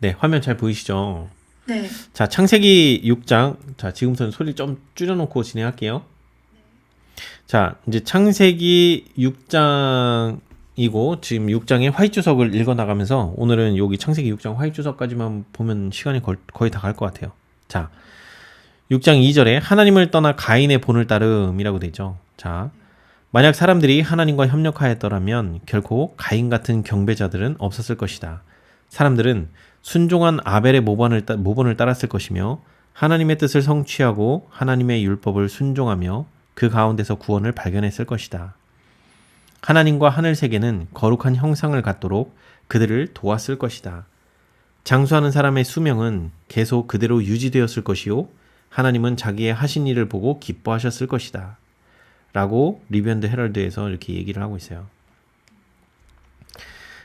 네, 화면 잘 보이시죠? 네. 자, 창세기 6장. 자, 지금부터는 소리 좀 줄여놓고 진행할게요. 자, 이제 창세기 6장이고, 지금 6장의 화이 주석을 읽어나가면서, 오늘은 여기 창세기 6장 화이 주석까지만 보면 시간이 거의 다 갈 것 같아요. 자, 6장 2절에 하나님을 떠나 가인의 본을 따름이라고 되죠. 자, 만약 사람들이 하나님과 협력하였더라면 결코 가인 같은 경배자들은 없었을 것이다. 사람들은 순종한 아벨의 모본을 따랐을 것이며 하나님의 뜻을 성취하고 하나님의 율법을 순종하며 그 가운데서 구원을 발견했을 것이다. 하나님과 하늘 세계는 거룩한 형상을 갖도록 그들을 도왔을 것이다. 장수하는 사람의 수명은 계속 그대로 유지되었을 것이요 하나님은 자기의 하신 일을 보고 기뻐하셨을 것이다. 라고 리뷰 앤드 헤럴드에서 이렇게 얘기를 하고 있어요.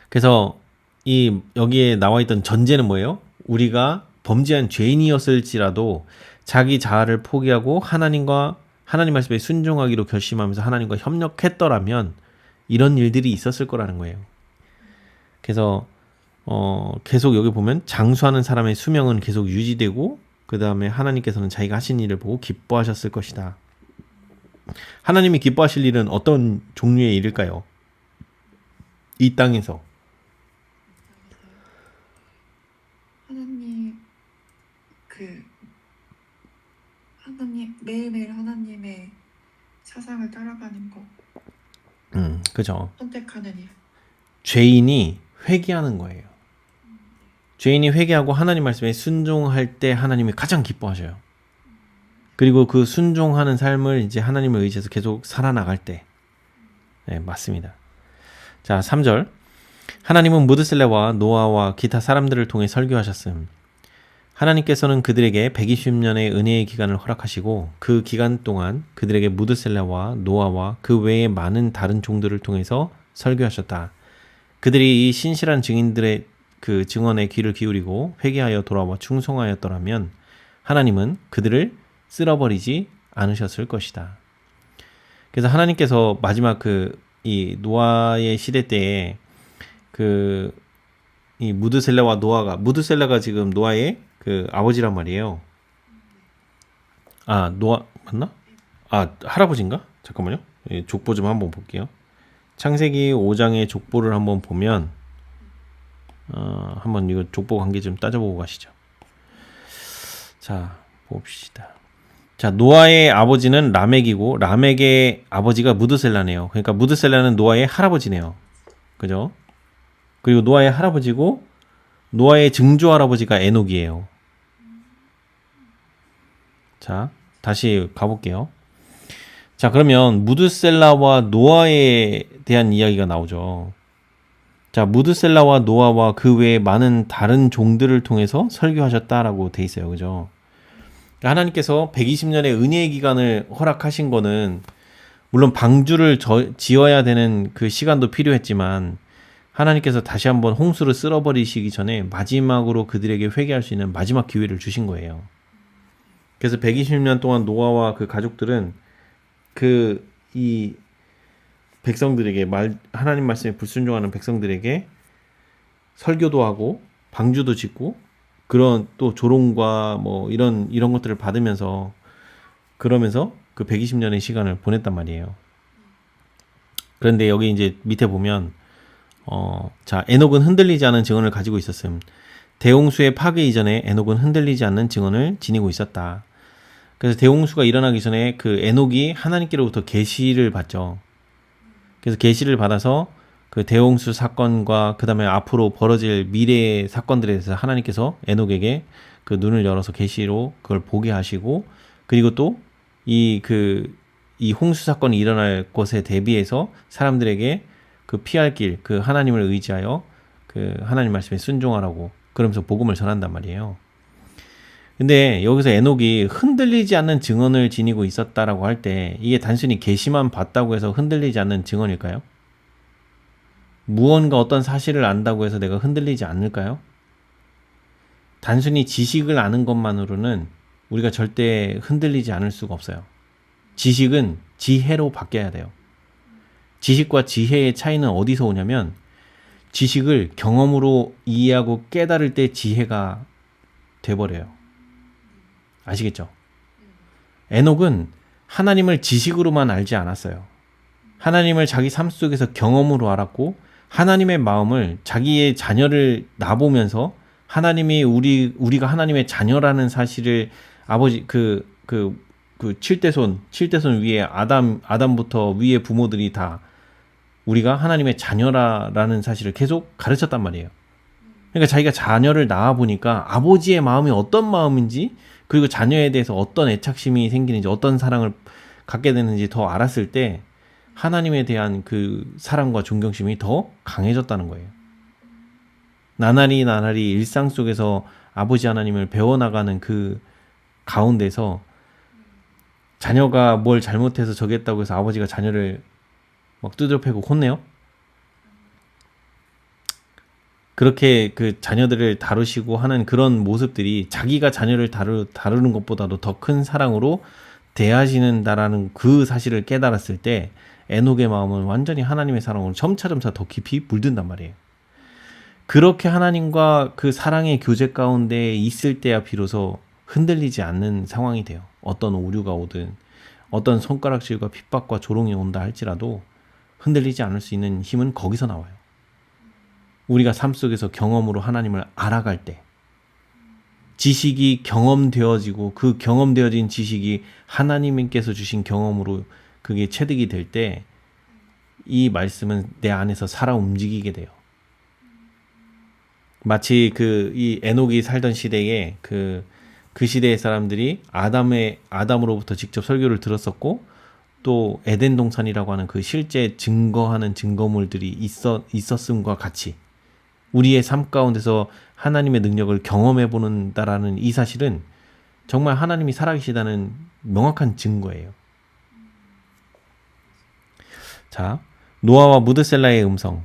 그래서 여기에 나와 있던 전제는 뭐예요? 우리가 범죄한 죄인이었을지라도 자기 자아를 포기하고 하나님 말씀에 순종하기로 결심하면서 하나님과 협력했더라면 이런 일들이 있었을 거라는 거예요. 그래서 계속 여기 보면 장수하는 사람의 수명은 계속 유지되고 그 다음에 하나님께서는 자기가 하신 일을 보고 기뻐하셨을 것이다. 하나님이 기뻐하실 일은 어떤 종류의 일일까요? 이 땅에서. 매일매일 하나님의 사상을 따라가는 거. 그죠. 선택하는 일. 죄인이 회개하는 거예요. 죄인이 회개하고 하나님 말씀에 순종할 때 하나님이 가장 기뻐하셔요. 그리고 그 순종하는 삶을 이제 하나님을 의지해서 계속 살아나갈 때. 네, 맞습니다. 자, 3절. 하나님은 무드셀레와 노아와 기타 사람들을 통해 설교하셨음. 하나님께서는 그들에게 120년의 은혜의 기간을 허락하시고 그 기간 동안 그들에게 무드셀레와 노아와 그 외의 많은 다른 종들을 통해서 설교하셨다. 그들이 이 신실한 증인들의 그 증언에 귀를 기울이고 회개하여 돌아와 충성하였더라면 하나님은 그들을 쓸어버리지 않으셨을 것이다. 그래서 하나님께서 마지막 이 노아의 시대 때에 이 무드셀라가 지금 노아의 아버지란 말이에요. 아, 노아 맞나? 아, 할아버지인가? 잠깐만요. 족보 좀 한번 볼게요. 창세기 5장의 족보를 한번 보면 한번 이거 족보 관계 좀 따져보고 가시죠. 자, 봅시다. 자, 노아의 아버지는 라멕이고 라멕의 아버지가 무드셀라네요. 그러니까 무드셀라는 노아의 할아버지네요. 그죠? 그리고 노아의 할아버지고 노아의 증조 할아버지가 에녹이에요. 자, 다시 가볼게요. 자, 그러면 무드셀라와 노아에 대한 이야기가 나오죠. 자, 무드셀라와 노아와 그 외에 많은 다른 종들을 통해서 설교하셨다라고 돼 있어요. 그죠? 하나님께서 120년의 은혜의 기간을 허락하신 거는 물론 방주를 지어야 되는 그 시간도 필요했지만 하나님께서 다시 한번 홍수를 쓸어버리시기 전에 마지막으로 그들에게 회개할 수 있는 마지막 기회를 주신 거예요. 그래서 120년 동안 노아와 그 가족들은 이 백성들에게 하나님 말씀에 불순종하는 백성들에게 설교도 하고 방주도 짓고 그런 또 조롱과 뭐 이런 것들을 받으면서 그러면서 그 120년의 시간을 보냈단 말이에요. 그런데 여기 이제 밑에 보면 자, 에녹은 흔들리지 않은 증언을 가지고 있었음. 대홍수의 파괴 이전에 에녹은 흔들리지 않는 증언을 지니고 있었다. 그래서 대홍수가 일어나기 전에 그 에녹이 하나님께로부터 계시를 받죠. 그래서 계시를 받아서 그 대홍수 사건과 그 다음에 앞으로 벌어질 미래의 사건들에 대해서 하나님께서 에녹에게 그 눈을 열어서 계시로 그걸 보게 하시고 그리고 또 이 홍수 사건이 일어날 것에 대비해서 사람들에게 그 피할 길, 그 하나님을 의지하여 그 하나님 말씀에 순종하라고 그러면서 복음을 전한단 말이에요. 근데 여기서 에녹이 흔들리지 않는 증언을 지니고 있었다라고 할 때 이게 단순히 계시만 봤다고 해서 흔들리지 않는 증언일까요? 무언가 어떤 사실을 안다고 해서 내가 흔들리지 않을까요? 단순히 지식을 아는 것만으로는 우리가 절대 흔들리지 않을 수가 없어요. 지식은 지혜로 바뀌어야 돼요. 지식과 지혜의 차이는 어디서 오냐면 지식을 경험으로 이해하고 깨달을 때 지혜가 돼버려요. 아시겠죠? 에녹은 하나님을 지식으로만 알지 않았어요. 하나님을 자기 삶 속에서 경험으로 알았고 하나님의 마음을 자기의 자녀를 낳아보면서 하나님이 우리가 하나님의 자녀라는 사실을 아버지 그 7대손 위에 아담부터 위에 부모들이 다 우리가 하나님의 자녀라는 사실을 계속 가르쳤단 말이에요. 그러니까 자기가 자녀를 낳아 보니까 아버지의 마음이 어떤 마음인지 그리고 자녀에 대해서 어떤 애착심이 생기는지 어떤 사랑을 갖게 되는지 더 알았을 때 하나님에 대한 그 사랑과 존경심이 더 강해졌다는 거예요. 나날이 일상 속에서 아버지 하나님을 배워나가는 그 가운데서 자녀가 뭘 잘못해서 저기 했다고 해서 아버지가 자녀를 막 두드려 패고 혼내요? 그렇게 그 자녀들을 다루시고 하는 그런 모습들이 자기가 자녀를 다루는 것보다도 더 큰 사랑으로 대하시는다라는 그 사실을 깨달았을 때 에녹의 마음은 완전히 하나님의 사랑으로 점차점차 더 깊이 물든단 말이에요. 그렇게 하나님과 그 사랑의 교제 가운데 있을 때야 비로소 흔들리지 않는 상황이 돼요. 어떤 오류가 오든 어떤 손가락질과 핍박과 조롱이 온다 할지라도 흔들리지 않을 수 있는 힘은 거기서 나와요. 우리가 삶 속에서 경험으로 하나님을 알아갈 때 지식이 경험되어지고 그 경험되어진 지식이 하나님께서 주신 경험으로 그게 체득이 될 때 이 말씀은 내 안에서 살아 움직이게 돼요. 마치 이 에녹이 살던 시대에 그 시대의 사람들이 아담으로부터 직접 설교를 들었었고 또 에덴 동산이라고 하는 그 실제 증거하는 증거물들이 있었음과 같이 우리의 삶 가운데서 하나님의 능력을 경험해 보는다라는 이 사실은 정말 하나님이 살아계시다는 명확한 증거예요. 자, 노아와 무드셀라의 음성.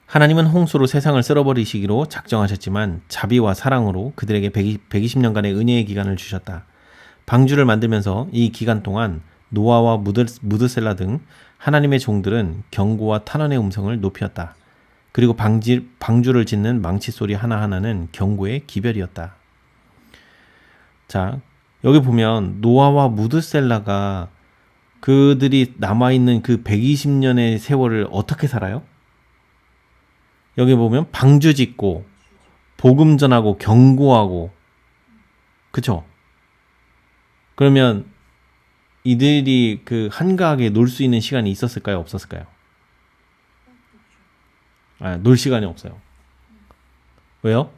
하나님은 홍수로 세상을 쓸어버리시기로 작정하셨지만 자비와 사랑으로 그들에게 120년간의 은혜의 기간을 주셨다. 방주를 만들면서 이 기간 동안 노아와 무드셀라 등 하나님의 종들은 경고와 탄원의 음성을 높였다. 그리고 방주를 짓는 망치 소리 하나하나는 경고의 기별이었다. 자, 여기 보면 노아와 무드셀라가 그들이 남아있는 그 120년의 세월을 어떻게 살아요? 여기 보면 방주 짓고 복음 전하고 경고하고 그쵸? 그러면 이들이 그 한가하게 놀 수 있는 시간이 있었을까요? 없었을까요? 놀 시간이 없어요. 왜요?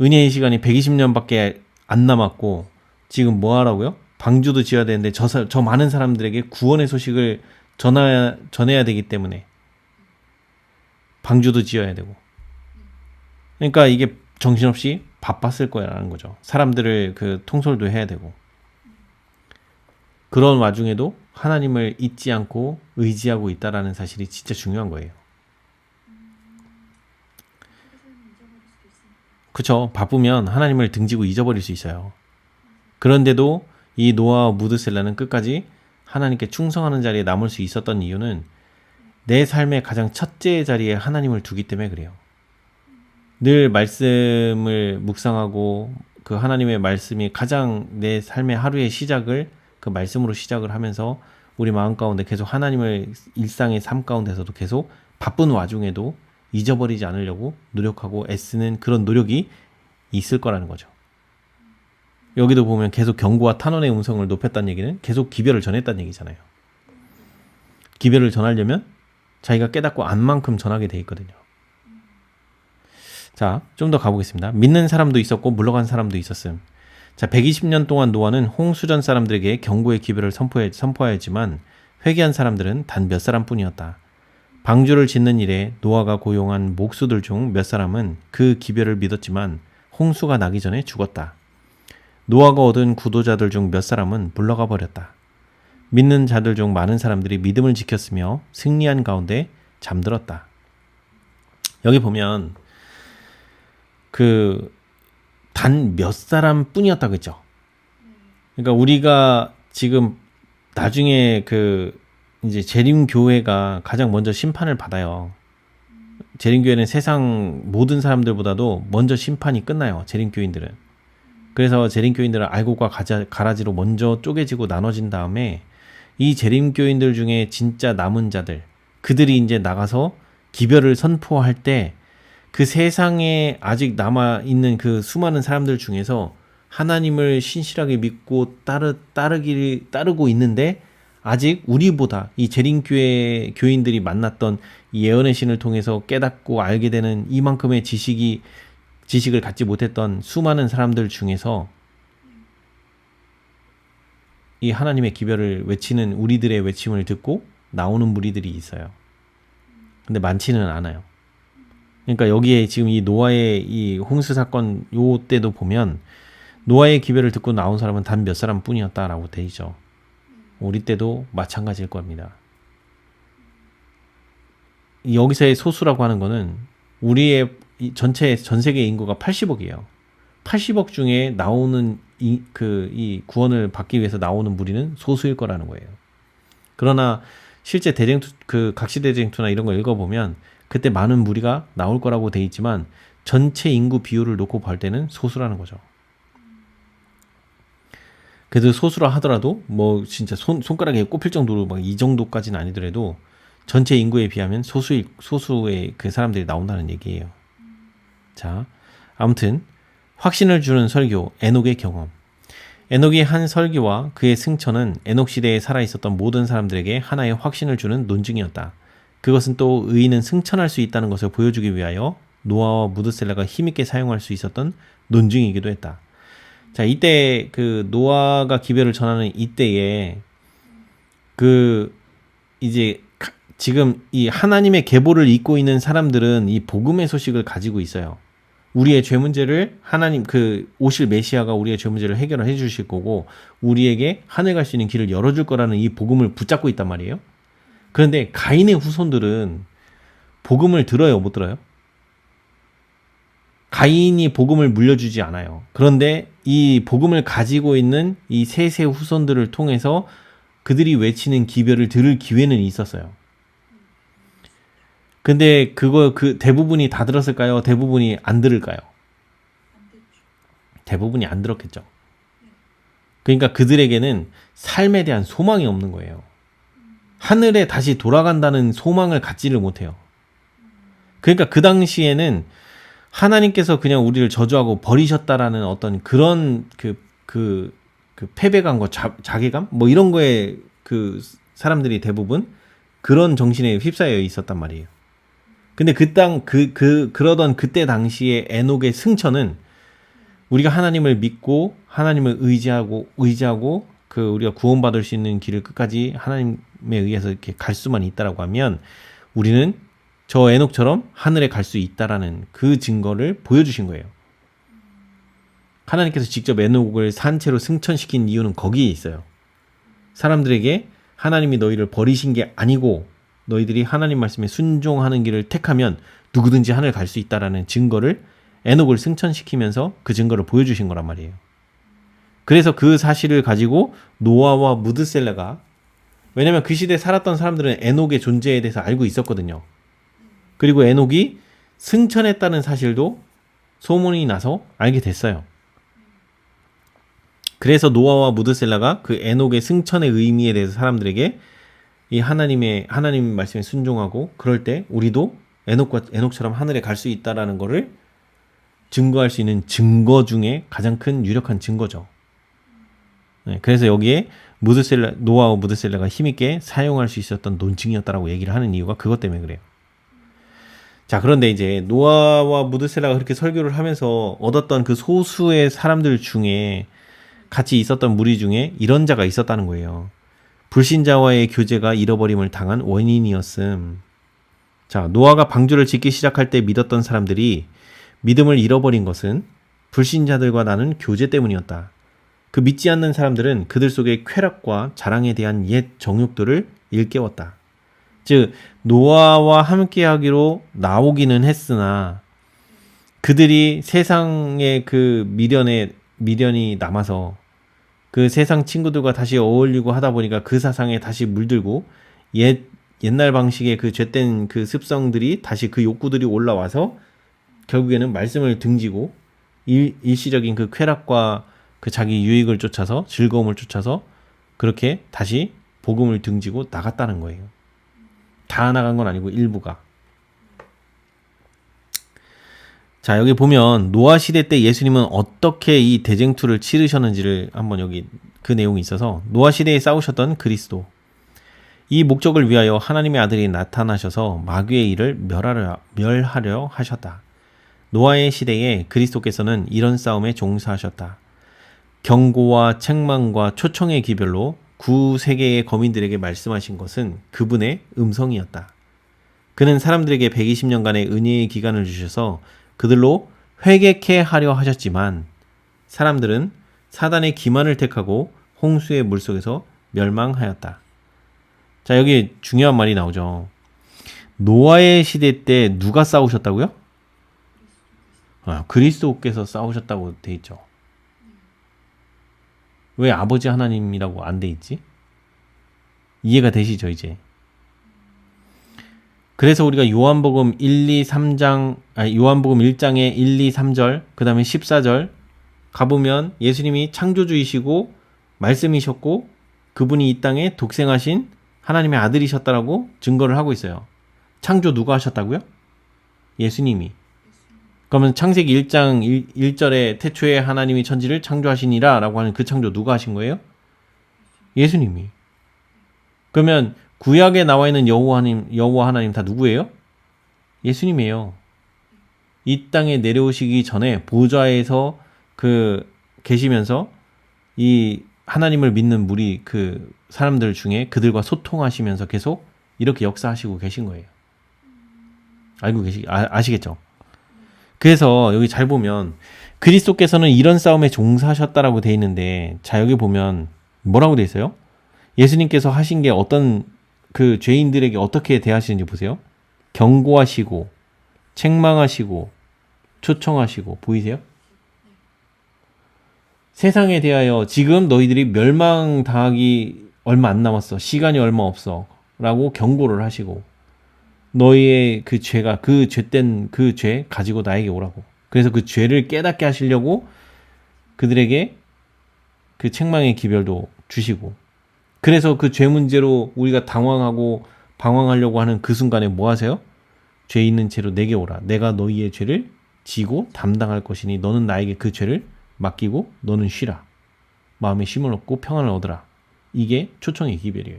은혜의 시간이 120년밖에 안 남았고 지금 뭐 하라고요? 방주도 지어야 되는데 저 많은 사람들에게 구원의 소식을 전해야 되기 때문에 방주도 지어야 되고 그러니까 이게 정신없이 바빴을 거라는 거죠. 사람들을 그 통솔도 해야 되고 그런 와중에도 하나님을 잊지 않고 의지하고 있다라는 사실이 진짜 중요한 거예요. 그쵸? 바쁘면 하나님을 등지고 잊어버릴 수 있어요. 그런데도 이 노아와 무드셀라는 끝까지 하나님께 충성하는 자리에 남을 수 있었던 이유는 내 삶의 가장 첫째 자리에 하나님을 두기 때문에 그래요. 늘 말씀을 묵상하고 그 하나님의 말씀이 가장 내 삶의 하루의 시작을 그 말씀으로 시작을 하면서 우리 마음 가운데 계속 하나님을 일상의 삶 가운데서도 계속 바쁜 와중에도 잊어버리지 않으려고 노력하고 애쓰는 그런 노력이 있을 거라는 거죠. 여기도 보면 계속 경고와 탄원의 음성을 높였다는 얘기는 계속 기별을 전했다는 얘기잖아요. 기별을 전하려면 자기가 깨닫고 안 만큼 전하게 돼 있거든요. 자, 좀 더 가보겠습니다. 믿는 사람도 있었고 물러간 사람도 있었음. 자, 120년 동안 노아는 홍수전 사람들에게 경고의 기별을 선포하였지만 회개한 사람들은 단 몇 사람뿐이었다. 방주를 짓는 일에 노아가 고용한 목수들 중 몇 사람은 그 기별을 믿었지만 홍수가 나기 전에 죽었다. 노아가 얻은 구도자들 중 몇 사람은 물러가 버렸다. 믿는 자들 중 많은 사람들이 믿음을 지켰으며 승리한 가운데 잠들었다. 여기 보면 단 몇 사람 뿐이었다고 했죠. 그러니까 우리가 지금 나중에 이제 재림교회가 가장 먼저 심판을 받아요. 재림교회는 세상 모든 사람들보다도 먼저 심판이 끝나요. 재림교인들은. 그래서 재림교인들은 알곡과 가라지로 먼저 쪼개지고 나눠진 다음에 이 재림교인들 중에 진짜 남은 자들, 그들이 이제 나가서 기별을 선포할 때 그 세상에 아직 남아있는 그 수많은 사람들 중에서 하나님을 신실하게 믿고 따르고 있는데 아직 우리보다 이 재림교회 교인들이 만났던 이 예언의 신을 통해서 깨닫고 알게 되는 이만큼의 지식을 갖지 못했던 수많은 사람들 중에서 이 하나님의 기별을 외치는 우리들의 외침을 듣고 나오는 무리들이 있어요. 근데 많지는 않아요. 그러니까 여기에 지금 이 노아의 이 홍수 사건 요 때도 보면 노아의 기별을 듣고 나온 사람은 단 몇 사람 뿐이었다라고 돼 있죠. 우리 때도 마찬가지일 겁니다. 여기서의 소수라고 하는 거는 우리의 전 세계 인구가 80억이에요. 80억 중에 나오는 이 구원을 받기 위해서 나오는 무리는 소수일 거라는 거예요. 그러나 실제 각시대쟁투나 이런 거 읽어보면 그때 많은 무리가 나올 거라고 돼 있지만 전체 인구 비율을 놓고 볼 때는 소수라는 거죠. 그래도 소수라 하더라도 뭐 진짜 손가락에 꼽힐 정도로 막 이 정도까지는 아니더라도 전체 인구에 비하면 소수의 그 사람들이 나온다는 얘기예요. 자, 아무튼 확신을 주는 설교, 에녹의 경험. 에녹이 한 설교와 그의 승천은 에녹 시대에 살아있었던 모든 사람들에게 하나의 확신을 주는 논증이었다. 그것은 또 의인은 승천할 수 있다는 것을 보여주기 위하여 노아와 무드셀라가 힘있게 사용할 수 있었던 논증이기도 했다. 자, 이때 그 노아가 기별을 전하는 이때에 이제 지금 이 하나님의 계보를 잇고 있는 사람들은 이 복음의 소식을 가지고 있어요. 우리의 죄 문제를 하나님 오실 메시아가 우리의 죄 문제를 해결해 주실 거고 우리에게 하늘 갈 수 있는 길을 열어줄 거라는 이 복음을 붙잡고 있단 말이에요. 그런데 가인의 후손들은 복음을 들어요, 못 들어요? 가인이 복음을 물려주지 않아요. 그런데 이 복음을 가지고 있는 이 셋의 후손들을 통해서 그들이 외치는 기별을 들을 기회는 있었어요. 근데 대부분이 다 들었을까요? 대부분이 안 들을까요? 대부분이 안 들었겠죠. 그러니까 그들에게는 삶에 대한 소망이 없는 거예요. 하늘에 다시 돌아간다는 소망을 갖지를 못해요. 그러니까 그 당시에는 하나님께서 그냥 우리를 저주하고 버리셨다라는 어떤 그런 패배감과 자괴감? 뭐 이런 거에 사람들이 대부분 그런 정신에 휩싸여 있었단 말이에요. 근데 그러던 그때 당시에 에녹의 승천은 우리가 하나님을 믿고 하나님을 의지하고 우리가 구원받을 수 있는 길을 끝까지 하나님에 의해서 이렇게 갈 수만 있다라고 하면 우리는 저 에녹처럼 하늘에 갈 수 있다라는 그 증거를 보여주신 거예요. 하나님께서 직접 에녹을 산채로 승천시킨 이유는 거기에 있어요. 사람들에게 하나님이 너희를 버리신 게 아니고 너희들이 하나님 말씀에 순종하는 길을 택하면 누구든지 하늘 갈 수 있다라는 증거를 에녹을 승천시키면서 그 증거를 보여주신 거란 말이에요. 그래서 그 사실을 가지고 노아와 무드셀라가, 왜냐면 그 시대에 살았던 사람들은 에녹의 존재에 대해서 알고 있었거든요. 그리고 에녹이 승천했다는 사실도 소문이 나서 알게 됐어요. 그래서 노아와 무드셀라가 그 에녹의 승천의 의미에 대해서 사람들에게 이 하나님 말씀에 순종하고 그럴 때 우리도 에녹처럼 하늘에 갈 수 있다라는 거를 증거할 수 있는 증거 중에 가장 큰 유력한 증거죠. 네, 그래서 여기에 노아와 무드셀라가 힘있게 사용할 수 있었던 논증이었다라고 얘기를 하는 이유가 그것 때문에 그래요. 자, 그런데 이제 노아와 무드셀라가 그렇게 설교를 하면서 얻었던 그 소수의 사람들 중에 같이 있었던 무리 중에 이런 자가 있었다는 거예요. 불신자와의 교제가 잃어버림을 당한 원인이었음. 자, 노아가 방주를 짓기 시작할 때 믿었던 사람들이 믿음을 잃어버린 것은 불신자들과 나눈 교제 때문이었다. 그 믿지 않는 사람들은 그들 속의 쾌락과 자랑에 대한 옛 정욕들을 일깨웠다. 즉, 노아와 함께하기로 나오기는 했으나 그들이 세상의 그 미련이 남아서 그 세상 친구들과 다시 어울리고 하다 보니까 그 사상에 다시 물들고 옛 옛날 방식의 그 죄된 그 습성들이 다시 그 욕구들이 올라와서 결국에는 말씀을 등지고 일시적인 그 쾌락과 그 자기 유익을 쫓아서 즐거움을 쫓아서 그렇게 다시 복음을 등지고 나갔다는 거예요. 다 나간 건 아니고 일부가. 자, 여기 보면 노아 시대 때 예수님은 어떻게 이 대쟁투를 치르셨는지를 한번 여기 그 내용이 있어서 노아 시대에 싸우셨던 그리스도. 이 목적을 위하여 하나님의 아들이 나타나셔서 마귀의 일을 멸하려 하셨다. 노아의 시대에 그리스도께서는 이런 싸움에 종사하셨다. 경고와 책망과 초청의 기별로 구세계의 거민들에게 말씀하신 것은 그분의 음성이었다. 그는 사람들에게 120년간의 은혜의 기간을 주셔서 그들로 회개케 하려 하셨지만 사람들은 사단의 기만을 택하고 홍수의 물속에서 멸망하였다. 자, 여기 중요한 말이 나오죠. 노아의 시대 때 누가 싸우셨다고요? 그리스도께서 싸우셨다고 돼 있죠. 왜 아버지 하나님이라고 안 돼 있지? 이해가 되시죠, 이제? 그래서 우리가 요한복음 요한복음 1장의 1, 2, 3절, 그 다음에 14절 가보면 예수님이 창조주이시고 말씀이셨고 그분이 이 땅에 독생하신 하나님의 아들이셨다라고 증거를 하고 있어요. 창조 누가 하셨다고요? 예수님이. 그러면 창세기 1장 1절에 태초에 하나님이 천지를 창조하시니라 라고 하는 그 창조 누가 하신 거예요? 예수님이. 그러면 구약에 나와 있는 여호와 하나님 다 누구예요? 예수님이에요. 이 땅에 내려오시기 전에 보좌에서 계시면서 이 하나님을 믿는 무리 그 사람들 중에 그들과 소통하시면서 계속 이렇게 역사하시고 계신 거예요. 아시겠죠? 그래서 여기 잘 보면 그리스도께서는 이런 싸움에 종사하셨다라고 돼 있는데, 자, 여기 보면 뭐라고 돼 있어요? 예수님께서 하신 게 어떤 그 죄인들에게 어떻게 대하시는지 보세요. 경고하시고 책망하시고 초청하시고 보이세요? 세상에 대하여 지금 너희들이 멸망당하기 얼마 안 남았어. 시간이 얼마 없어. 라고 경고를 하시고 너희의 그 죄가 그 죄된 그 죄 가지고 나에게 오라고. 그래서 그 죄를 깨닫게 하시려고 그들에게 그 책망의 기별도 주시고, 그래서 그 죄 문제로 우리가 당황하고 방황하려고 하는 그 순간에 뭐 하세요? 죄 있는 채로 내게 오라. 내가 너희의 죄를 지고 담당할 것이니 너는 나에게 그 죄를 맡기고 너는 쉬라. 마음에 쉼을 얻고 평안을 얻으라. 이게 초청의 기별이에요.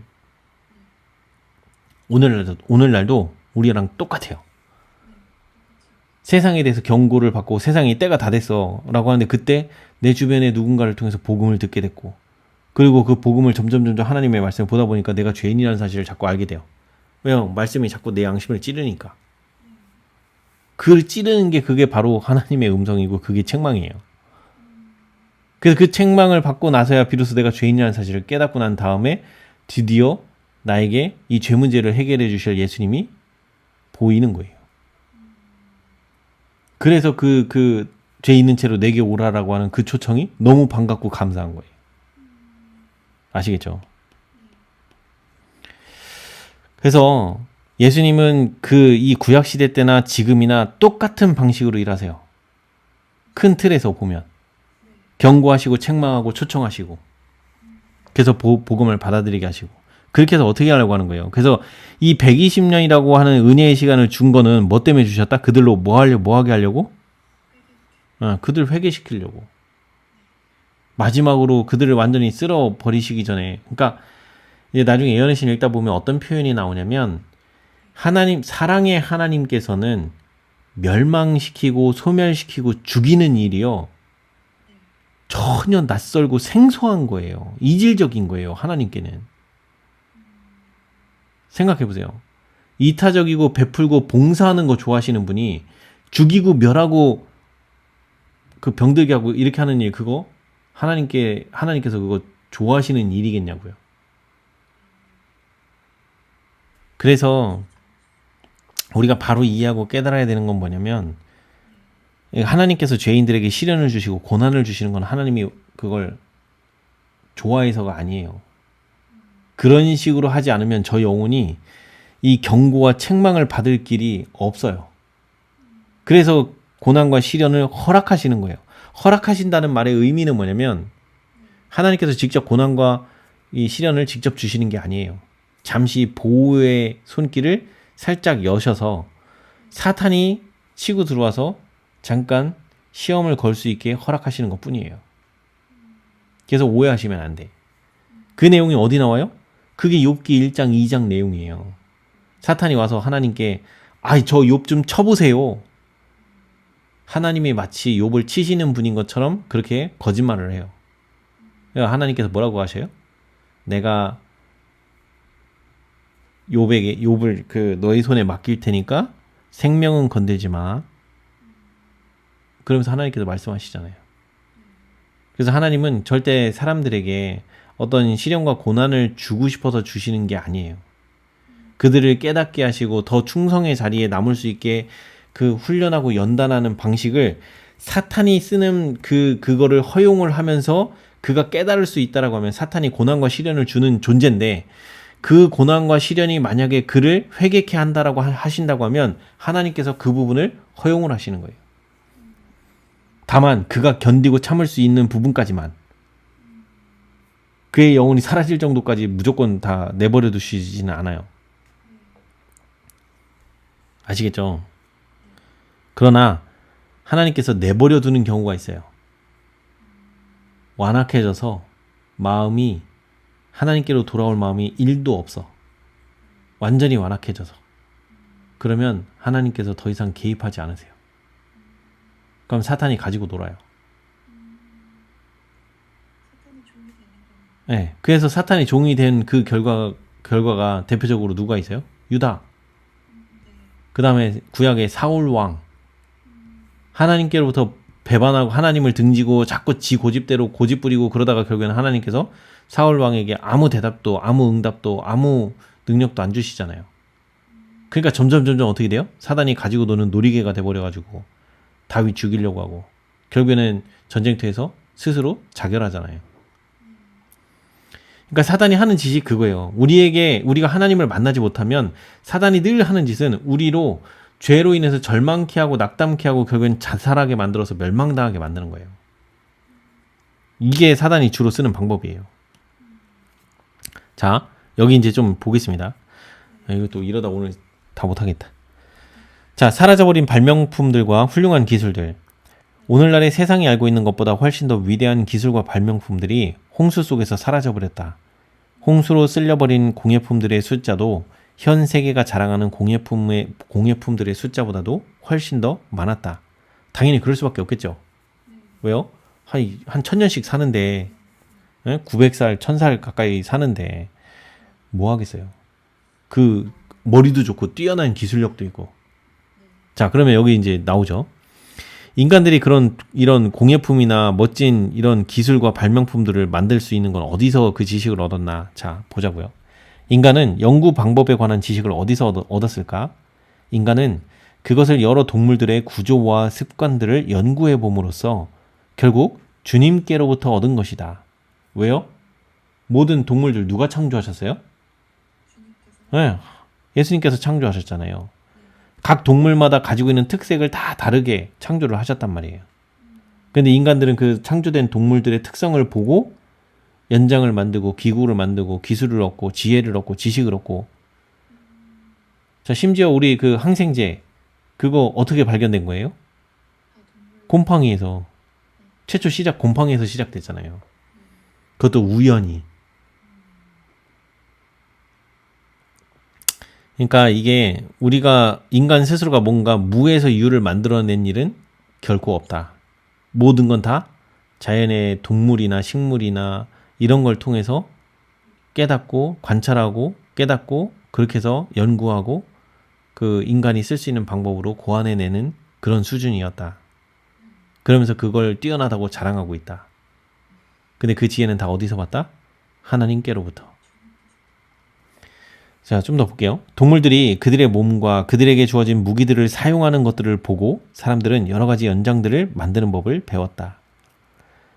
오늘날도 우리랑 똑같아요. 세상에 대해서 경고를 받고 세상이 때가 다 됐어 라고 하는데 그때 내 주변에 누군가를 통해서 복음을 듣게 됐고, 그리고 그 복음을 점점 하나님의 말씀을 보다 보니까 내가 죄인이라는 사실을 자꾸 알게 돼요. 왜요? 말씀이 자꾸 내 양심을 찌르니까. 그 찌르는 게 그게 바로 하나님의 음성이고 그게 책망이에요. 그래서 그 책망을 받고 나서야 비로소 내가 죄인이라는 사실을 깨닫고 난 다음에 드디어 나에게 이 죄 문제를 해결해 주실 예수님이 보이는 거예요. 그래서 그 죄 있는 채로 내게 오라라고 하는 그 초청이 너무 반갑고 감사한 거예요. 아시겠죠? 그래서 예수님은 이 구약 시대 때나 지금이나 똑같은 방식으로 일하세요. 큰 틀에서 보면 경고하시고 책망하고 초청하시고, 그래서 복음을 받아들이게 하시고, 그렇게 해서 어떻게 하려고 하는 거예요. 그래서 이 120년이라고 하는 은혜의 시간을 준 거는 뭐 때문에 주셨다? 그들로 뭐 하게 하려고? 그들 회개시키려고. 마지막으로 그들을 완전히 쓸어 버리시기 전에. 그러니까 이제 나중에 예언의 신 읽다 보면 어떤 표현이 나오냐면, 사랑의 하나님께서는 멸망시키고 소멸시키고 죽이는 일이요, 전혀 낯설고 생소한 거예요. 이질적인 거예요, 하나님께는. 생각해보세요. 이타적이고 베풀고 봉사하는 거 좋아하시는 분이 죽이고 멸하고 그 병들게 하고 이렇게 하는 일, 그거 하나님께서 그거 좋아하시는 일이겠냐고요. 그래서 우리가 바로 이해하고 깨달아야 되는 건 뭐냐면, 하나님께서 죄인들에게 시련을 주시고 고난을 주시는 건 하나님이 그걸 좋아해서가 아니에요. 그런 식으로 하지 않으면 저 영혼이 이 경고와 책망을 받을 길이 없어요. 그래서 고난과 시련을 허락하시는 거예요. 허락하신다는 말의 의미는 뭐냐면 하나님께서 직접 고난과 이 시련을 직접 주시는 게 아니에요. 잠시 보호의 손길을 살짝 여셔서 사탄이 치고 들어와서 잠깐 시험을 걸 수 있게 허락하시는 것 뿐이에요. 그래서 오해하시면 안 돼. 그 내용이 어디 나와요? 그게 욥기 1장 2장 내용이에요. 사탄이 와서 하나님께 저 욥 좀 쳐보세요. 하나님이 마치 욥을 치시는 분인 것처럼 그렇게 거짓말을 해요. 그러니까 하나님께서 뭐라고 하셔요? 내가 욥을 너희 손에 맡길 테니까 생명은 건들지 마. 그러면서 하나님께서 말씀하시잖아요. 그래서 하나님은 절대 사람들에게 어떤 시련과 고난을 주고 싶어서 주시는 게 아니에요. 그들을 깨닫게 하시고 더 충성의 자리에 남을 수 있게 그 훈련하고 연단하는 방식을 사탄이 쓰는 그거를 허용을 하면서 그가 깨달을 수 있다라고 하면 사탄이 고난과 시련을 주는 존재인데 그 고난과 시련이 만약에 그를 회개케 한다라고 하신다고 하면 하나님께서 그 부분을 허용을 하시는 거예요. 다만 그가 견디고 참을 수 있는 부분까지만, 그의 영혼이 사라질 정도까지 무조건 다 내버려 두시지는 않아요. 아시겠죠? 그러나 하나님께서 내버려 두는 경우가 있어요. 완악해져서 마음이 하나님께로 돌아올 마음이 1도 없어. 완전히 완악해져서. 그러면 하나님께서 더 이상 개입하지 않으세요. 그럼 사탄이 가지고 놀아요. 네, 그래서 사탄이 종이 된 그 결과가 대표적으로 누가 있어요? 유다. 그 다음에 구약의 사울 왕. 하나님께로부터 배반하고 하나님을 등지고 자꾸 지 고집대로 고집 부리고 그러다가 결국에는 하나님께서 사울 왕에게 아무 대답도 아무 응답도 아무 능력도 안 주시잖아요. 그러니까 점점 어떻게 돼요? 사단이 가지고 노는 놀이개가 돼버려가지고 다윗 죽이려고 하고 결국에는 전쟁터에서 스스로 자결하잖아요. 그러니까 사단이 하는 짓이 그거예요. 우리가 하나님을 만나지 못하면 사단이 늘 하는 짓은 우리로 죄로 인해서 절망케 하고 낙담케 하고 결국엔 자살하게 만들어서 멸망당하게 만드는 거예요. 이게 사단이 주로 쓰는 방법이에요. 자, 여기 이제 좀 보겠습니다. 이거 또 이러다 오늘 다 못하겠다. 자, 사라져버린 발명품들과 훌륭한 기술들. 오늘날의 세상이 알고 있는 것보다 훨씬 더 위대한 기술과 발명품들이 홍수 속에서 사라져버렸다. 홍수로 쓸려버린 공예품들의 숫자도 현 세계가 자랑하는 공예품들의 숫자보다도 훨씬 더 많았다. 당연히 그럴 수밖에 없겠죠. 왜요? 한 1000년씩 사는데 900살, 1000살 가까이 사는데 뭐 하겠어요. 그 머리도 좋고 뛰어난 기술력도 있고. 자, 그러면 여기 이제 나오죠. 인간들이 이런 공예품이나 멋진 이런 기술과 발명품들을 만들 수 있는 건 어디서 그 지식을 얻었나? 자, 보자고요. 인간은 연구 방법에 관한 지식을 어디서 얻었을까? 인간은 그것을 여러 동물들의 구조와 습관들을 연구해 봄으로써 결국 주님께로부터 얻은 것이다. 왜요? 모든 동물들 누가 창조하셨어요? 네, 예수님께서 창조하셨잖아요. 각 동물마다 가지고 있는 특색을 다 다르게 창조를 하셨단 말이에요. 근데 인간들은 그 창조된 동물들의 특성을 보고 연장을 만들고 기구를 만들고 기술을 얻고 지혜를 얻고 지식을 얻고. 자, 심지어 우리 그 항생제 그거 어떻게 발견된 거예요? 곰팡이에서. 최초 곰팡이에서 시작됐잖아요. 그것도 우연히. 그러니까 이게 우리가 인간 스스로가 뭔가 무에서 유를 만들어낸 일은 결코 없다. 모든 건 다 자연의 동물이나 식물이나 이런 걸 통해서 깨닫고 관찰하고 깨닫고 그렇게 해서 연구하고 그 인간이 쓸 수 있는 방법으로 고안해내는 그런 수준이었다. 그러면서 그걸 뛰어나다고 자랑하고 있다. 근데 그 지혜는 다 어디서 봤다? 하나님께로부터. 자, 좀 더 볼게요. 동물들이 그들의 몸과 그들에게 주어진 무기들을 사용하는 것들을 보고 사람들은 여러 가지 연장들을 만드는 법을 배웠다.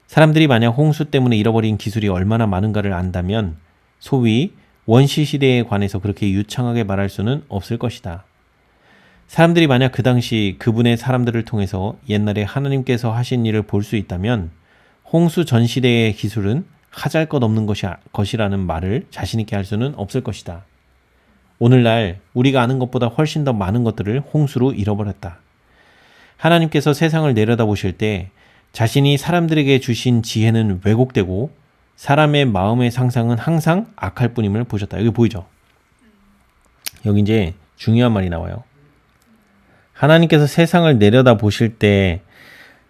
사람들이 만약 홍수 때문에 잃어버린 기술이 얼마나 많은가를 안다면 소위 원시 시대에 관해서 그렇게 유창하게 말할 수는 없을 것이다. 사람들이 만약 그 당시 그분의 사람들을 통해서 옛날에 하나님께서 하신 일을 볼 수 있다면 홍수 전 시대의 기술은 하잘것없는 것이라는 말을 자신 있게 할 수는 없을 것이다. 오늘날 우리가 아는 것보다 훨씬 더 많은 것들을 홍수로 잃어버렸다. 하나님께서 세상을 내려다보실 때 자신이 사람들에게 주신 지혜는 왜곡되고 사람의 마음의 상상은 항상 악할 뿐임을 보셨다. 여기 보이죠? 여기 이제 중요한 말이 나와요. 하나님께서 세상을 내려다보실 때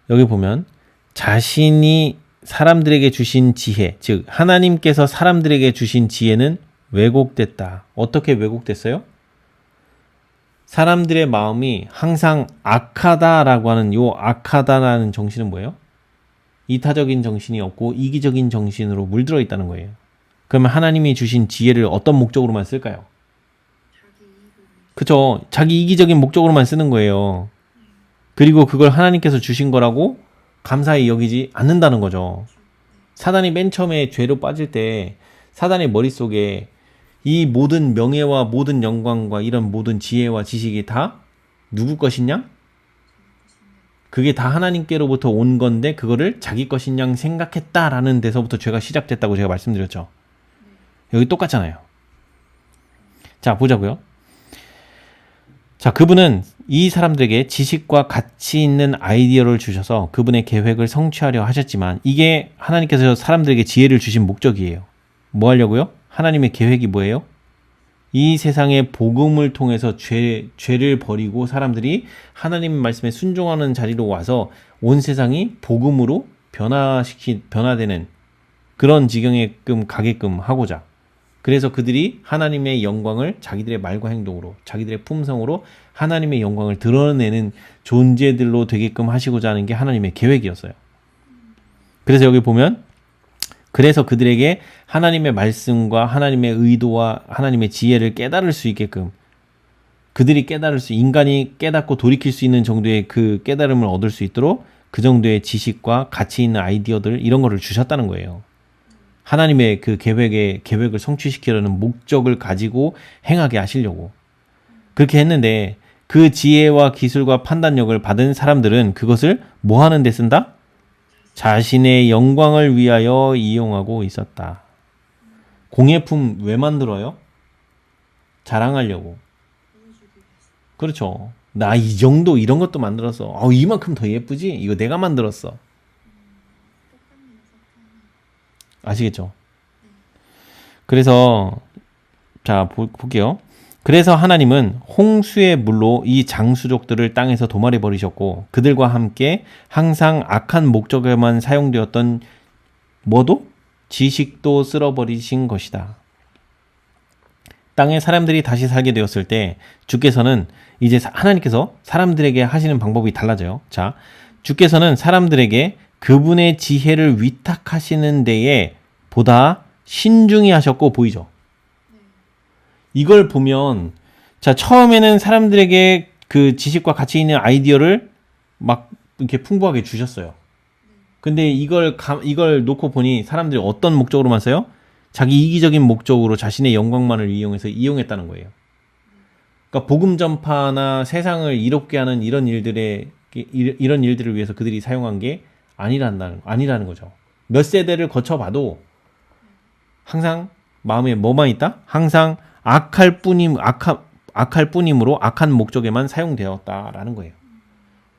여기 보면 자신이 사람들에게 주신 지혜, 즉 하나님께서 사람들에게 주신 지혜는 왜곡됐다. 어떻게 왜곡됐어요? 사람들의 마음이 항상 악하다라고 하는 요 악하다라는 정신은 뭐예요? 이타적인 정신이 없고 이기적인 정신으로 물들어 있다는 거예요. 그러면 하나님이 주신 지혜를 어떤 목적으로만 쓸까요? 그쵸? 자기 이기적인 목적으로만 쓰는 거예요. 그리고 그걸 하나님께서 주신 거라고 감사히 여기지 않는다는 거죠. 사단이 맨 처음에 죄로 빠질 때 사단의 머릿속에 이 모든 명예와 모든 영광과 이런 모든 지혜와 지식이 다 누구 것이냐? 그게 다 하나님께로부터 온 건데 그거를 자기 것인 양 생각했다라는 데서부터 죄가 시작됐다고 제가 말씀드렸죠. 여기 똑같잖아요. 자, 보자고요. 자, 그분은 이 사람들에게 지식과 가치 있는 아이디어를 주셔서 그분의 계획을 성취하려 하셨지만 이게 하나님께서 사람들에게 지혜를 주신 목적이에요. 뭐 하려고요? 하나님의 계획이 뭐예요? 이 세상의 복음을 통해서 죄를 버리고 사람들이 하나님의 말씀에 순종하는 자리로 와서 온 세상이 복음으로 변화되는 그런 지경에끔 가게끔 하고자. 그래서 그들이 하나님의 영광을 자기들의 말과 행동으로, 자기들의 품성으로 하나님의 영광을 드러내는 존재들로 되게끔 하시고자 하는 게 하나님의 계획이었어요. 그래서 여기 보면 그래서 그들에게 하나님의 말씀과 하나님의 의도와 하나님의 지혜를 깨달을 수 있게끔 그들이 인간이 깨닫고 돌이킬 수 있는 정도의 그 깨달음을 얻을 수 있도록 그 정도의 지식과 가치 있는 아이디어들 이런 거를 주셨다는 거예요. 하나님의 그 계획을 성취시키려는 목적을 가지고 행하게 하시려고. 그렇게 했는데 그 지혜와 기술과 판단력을 받은 사람들은 그것을 뭐 하는 데 쓴다? 자신의 영광을 위하여 이용하고 있었다. 공예품 왜 만들어요? 자랑하려고. 그렇죠. 나 이 정도 이런 것도 만들었어. 이만큼 더 예쁘지? 이거 내가 만들었어. 아시겠죠? 그래서 자 볼게요. 그래서 하나님은 홍수의 물로 이 장수족들을 땅에서 도말해 버리셨고 그들과 함께 항상 악한 목적에만 사용되었던 뭐도? 지식도 쓸어버리신 것이다. 땅에 사람들이 다시 살게 되었을 때 주께서는 이제 하나님께서 사람들에게 하시는 방법이 달라져요. 자, 주께서는 사람들에게 그분의 지혜를 위탁하시는 데에 보다 신중히 하셨고 보이죠? 이걸 보면 자 처음에는 사람들에게 그 지식과 가치 있는 아이디어를 막 이렇게 풍부하게 주셨어요. 근데 이걸 놓고 보니 사람들이 어떤 목적으로만 써요? 자기 이기적인 목적으로 자신의 영광만을 이용했다는 거예요. 그러니까 복음 전파나 세상을 이롭게 하는 이런 일들을 위해서 그들이 사용한 게 아니라는 거죠. 몇 세대를 거쳐봐도 항상 마음에 뭐만 있다? 항상 악할 뿐임으로 악한 목적에만 사용되었다라는 거예요.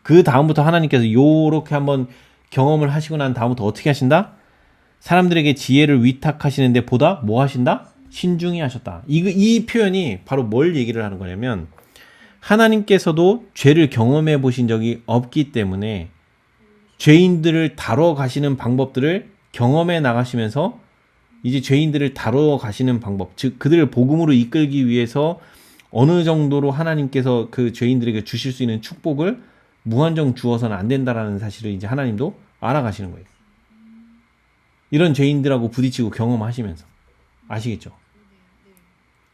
그 다음부터 하나님께서 요렇게 한번 경험을 하시고 난 다음부터 어떻게 하신다? 사람들에게 지혜를 위탁하시는데 보다 뭐 하신다? 신중히 하셨다. 이 표현이 바로 뭘 얘기를 하는 거냐면 하나님께서도 죄를 경험해 보신 적이 없기 때문에 죄인들을 다뤄 가시는 방법들을 경험해 나가시면서 이제 죄인들을 다뤄 가시는 방법, 즉 그들을 복음으로 이끌기 위해서 어느 정도로 하나님께서 그 죄인들에게 주실 수 있는 축복을 무한정 주어서는 안 된다라는 사실을 이제 하나님도 알아가시는 거예요. 이런 죄인들하고 부딪히고 경험하시면서. 아시겠죠?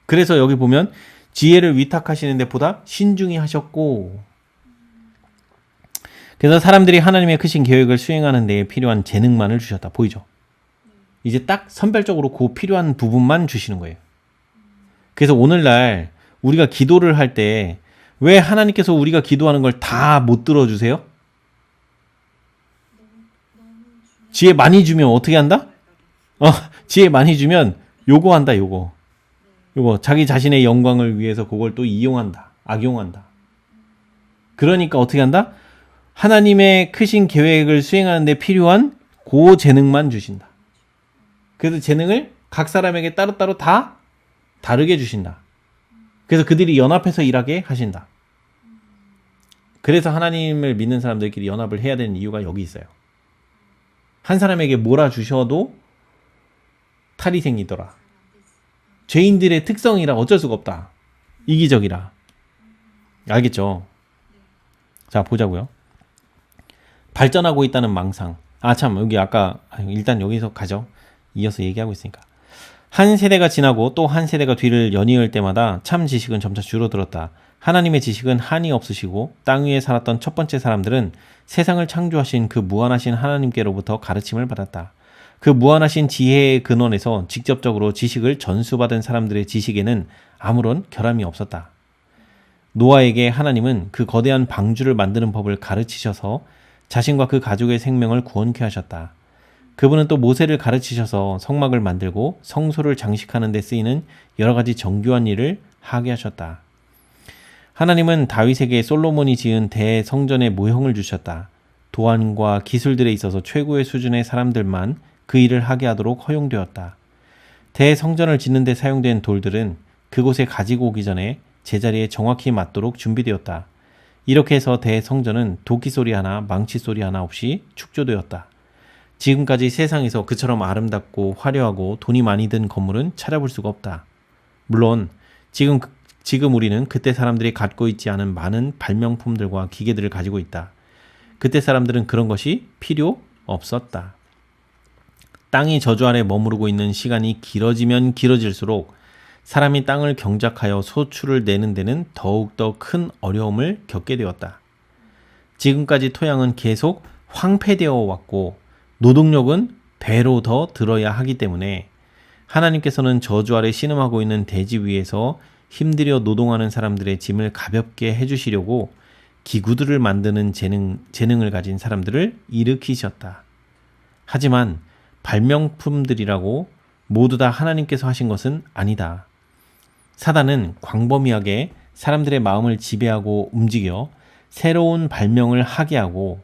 그래서 여기 보면 지혜를 위탁하시는 데보다 신중히 하셨고 그래서 사람들이 하나님의 크신 계획을 수행하는 데에 필요한 재능만을 주셨다. 보이죠? 이제 딱 선별적으로 그 필요한 부분만 주시는 거예요. 그래서 오늘날 우리가 기도를 할 때 왜 하나님께서 우리가 기도하는 걸 다 못 들어주세요? 지혜 많이 주면 어떻게 한다? 지혜 많이 주면 요거 한다, 요거. 요거 자기 자신의 영광을 위해서 그걸 또 이용한다. 악용한다. 그러니까 어떻게 한다? 하나님의 크신 계획을 수행하는 데 필요한 그 재능만 주신다. 그래서 재능을 각 사람에게 따로따로 다 다르게 주신다. 그래서 그들이 연합해서 일하게 하신다. 그래서 하나님을 믿는 사람들끼리 연합을 해야 되는 이유가 여기 있어요. 한 사람에게 몰아주셔도 탈이 생기더라. 죄인들의 특성이라 어쩔 수가 없다. 이기적이라. 알겠죠? 자, 보자고요. 발전하고 있다는 망상. 참, 여기 일단 여기서 가죠. 이어서 얘기하고 있으니까. 한 세대가 지나고 또 한 세대가 뒤를 연이을 때마다 참 지식은 점차 줄어들었다. 하나님의 지식은 한이 없으시고 땅 위에 살았던 첫 번째 사람들은 세상을 창조하신 그 무한하신 하나님께로부터 가르침을 받았다. 그 무한하신 지혜의 근원에서 직접적으로 지식을 전수받은 사람들의 지식에는 아무런 결함이 없었다. 노아에게 하나님은 그 거대한 방주를 만드는 법을 가르치셔서 자신과 그 가족의 생명을 구원케 하셨다. 그분은 또 모세를 가르치셔서 성막을 만들고 성소를 장식하는 데 쓰이는 여러 가지 정교한 일을 하게 하셨다. 하나님은 다윗에게 솔로몬이 지은 대성전의 모형을 주셨다. 도안과 기술들에 있어서 최고의 수준의 사람들만 그 일을 하게 하도록 허용되었다. 대성전을 짓는 데 사용된 돌들은 그곳에 가지고 오기 전에 제자리에 정확히 맞도록 준비되었다. 이렇게 해서 대성전은 도끼 소리 하나, 망치 소리 하나 없이 축조되었다. 지금까지 세상에서 그처럼 아름답고 화려하고 돈이 많이 든 건물은 찾아볼 수가 없다. 물론 지금 우리는 그때 사람들이 갖고 있지 않은 많은 발명품들과 기계들을 가지고 있다. 그때 사람들은 그런 것이 필요 없었다. 땅이 저주 아래 머무르고 있는 시간이 길어지면 길어질수록 사람이 땅을 경작하여 소출을 내는 데는 더욱더 큰 어려움을 겪게 되었다. 지금까지 토양은 계속 황폐되어 왔고 노동력은 배로 더 들어야 하기 때문에 하나님께서는 저주 아래 신음하고 있는 대지 위에서 힘들여 노동하는 사람들의 짐을 가볍게 해주시려고 기구들을 만드는 재능을 가진 사람들을 일으키셨다. 하지만 발명품들이라고 모두 다 하나님께서 하신 것은 아니다. 사단은 광범위하게 사람들의 마음을 지배하고 움직여 새로운 발명을 하게 하고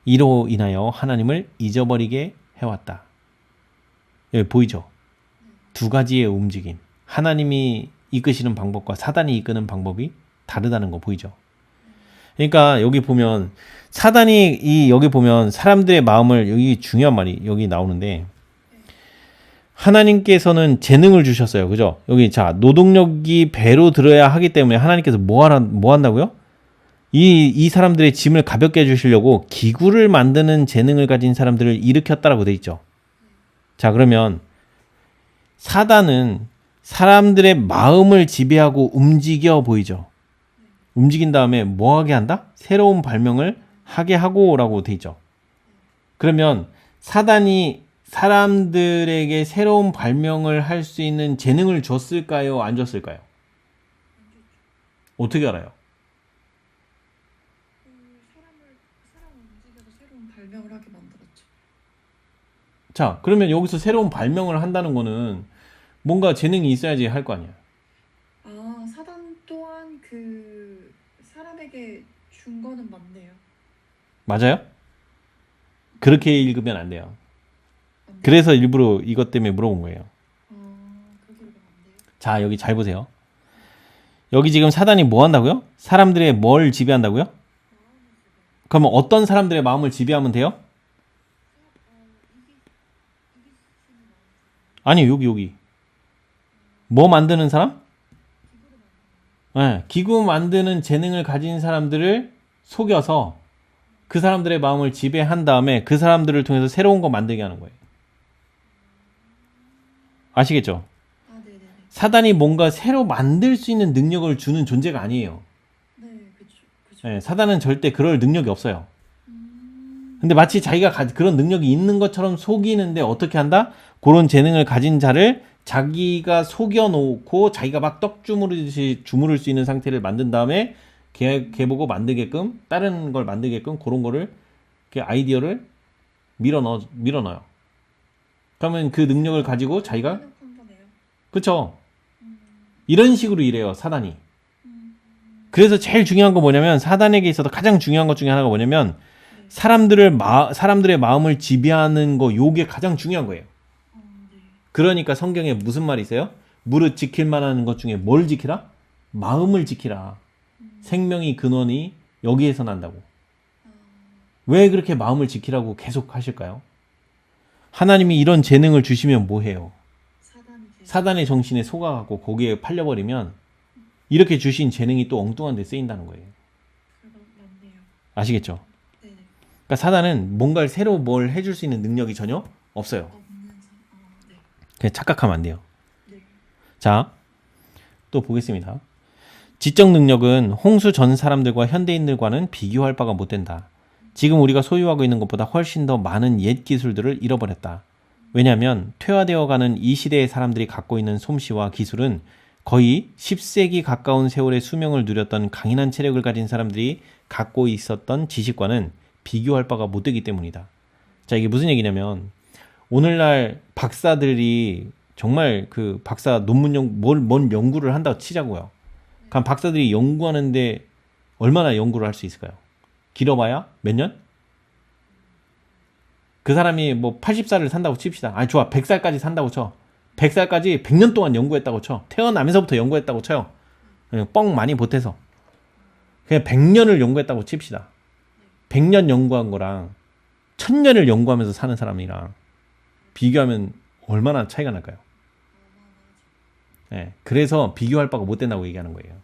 이로 인하여 하나님을 잊어버리게 해왔다. 여기 보이죠? 두 가지의 움직임. 하나님이 이끄시는 방법과 사단이 이끄는 방법이 다르다는 거 보이죠? 그러니까 여기 보면 여기 보면 사람들의 마음을, 여기 중요한 말이 여기 나오는데 하나님께서는 재능을 주셨어요. 그죠? 여기 노동력이 배로 들어야 하기 때문에 하나님께서 뭐 한다고요? 이 사람들의 짐을 가볍게 해주시려고 기구를 만드는 재능을 가진 사람들을 일으켰다라고 돼 있죠. 자, 그러면 사단은 사람들의 마음을 지배하고 움직여 보이죠. 움직인 다음에 뭐 하게 한다? 새로운 발명을 하게 하고 라고 돼 있죠. 그러면 사단이 사람들에게 새로운 발명을 할 수 있는 재능을 줬을까요? 안 줬을까요? 어떻게 알아요? 사람을 움직여서 새로운 발명을 하게 만들었죠. 자, 그러면 여기서 새로운 발명을 한다는 거는 뭔가 재능이 있어야지 할 거 아니야. 사단 또한 그 사람에게 준 거는 맞네요. 맞아요? 그렇게 읽으면 안 돼요. 맞네요. 그래서 일부러 이것 때문에 물어본 거예요. 그렇게 읽으면 안 돼요. 자, 여기 잘 보세요. 여기 지금 사단이 뭐 한다고요? 사람들의 뭘 지배한다고요? 그러면 어떤 사람들의 마음을 지배하면 돼요? 아니, 여기. 뭐 만드는 사람? 네, 기구 만드는 재능을 가진 사람들을 속여서 그 사람들의 마음을 지배한 다음에 그 사람들을 통해서 새로운 거 만들게 하는 거예요. 아시겠죠? 네네네. 사단이 뭔가 새로 만들 수 있는 능력을 주는 존재가 아니에요. 네, 그쵸. 네, 사단은 절대 그럴 능력이 없어요. 근데 마치 자기가 그런 능력이 있는 것처럼 속이는데 어떻게 한다? 그런 재능을 가진 자를 자기가 속여놓고 자기가 막 떡 주무르듯이 주무를 수 있는 상태를 만든 다음에 걔 보고 만들게끔 다른 걸 만들게끔 그런 거를 아이디어를 밀어넣어요. 그러면 그 능력을 가지고 자기가 생각한 거네요. 그쵸? 이런 식으로 일해요, 사단이. 그래서 제일 중요한 거 뭐냐면 사단에게 있어서 가장 중요한 것 중에 하나가 뭐냐면 네. 사람들의 마음을 지배하는 거 요게 가장 중요한 거예요. 네. 그러니까 성경에 무슨 말이 있어요? 무릇 지킬 만한 것 중에 뭘 지키라? 마음을 지키라. 생명의 근원이 여기에서 난다고. 왜 그렇게 마음을 지키라고 계속 하실까요? 하나님이 이런 재능을 주시면 뭐해요? 사단의 정신에 속아갖고 거기에 팔려버리면 이렇게 주신 재능이 또 엉뚱한 데 쓰인다는 거예요. 맞네요. 아시겠죠? 네. 그러니까 사단은 뭔가를 새로 뭘 해줄 수 있는 능력이 전혀 없어요. 네. 그냥 착각하면 안 돼요. 네. 자, 또 보겠습니다. 지적 능력은 홍수 전 사람들과 현대인들과는 비교할 바가 못 된다. 지금 우리가 소유하고 있는 것보다 훨씬 더 많은 옛 기술들을 잃어버렸다. 왜냐하면 퇴화되어가는 이 시대의 사람들이 갖고 있는 솜씨와 기술은 거의 10세기 가까운 세월의 수명을 누렸던 강인한 체력을 가진 사람들이 갖고 있었던 지식과는 비교할 바가 못 되기 때문이다. 자, 이게 무슨 얘기냐면 오늘날 박사들이 정말 그 박사 논문 뭔 연구를 한다고 치자고요. 그럼 박사들이 연구하는데 얼마나 연구를 할 수 있을까요? 길어봐야 몇 년? 그 사람이 뭐 80살을 산다고 칩시다. 아니 좋아, 100살까지 산다고 쳐. 100살까지 100년 동안 연구했다고 쳐. 태어나면서부터 연구했다고 쳐요. 뻥 많이 보태서. 그냥 100년을 연구했다고 칩시다. 100년 연구한 거랑 1000년을 연구하면서 사는 사람이랑 비교하면 얼마나 차이가 날까요? 네, 그래서 비교할 바가 못 된다고 얘기하는 거예요.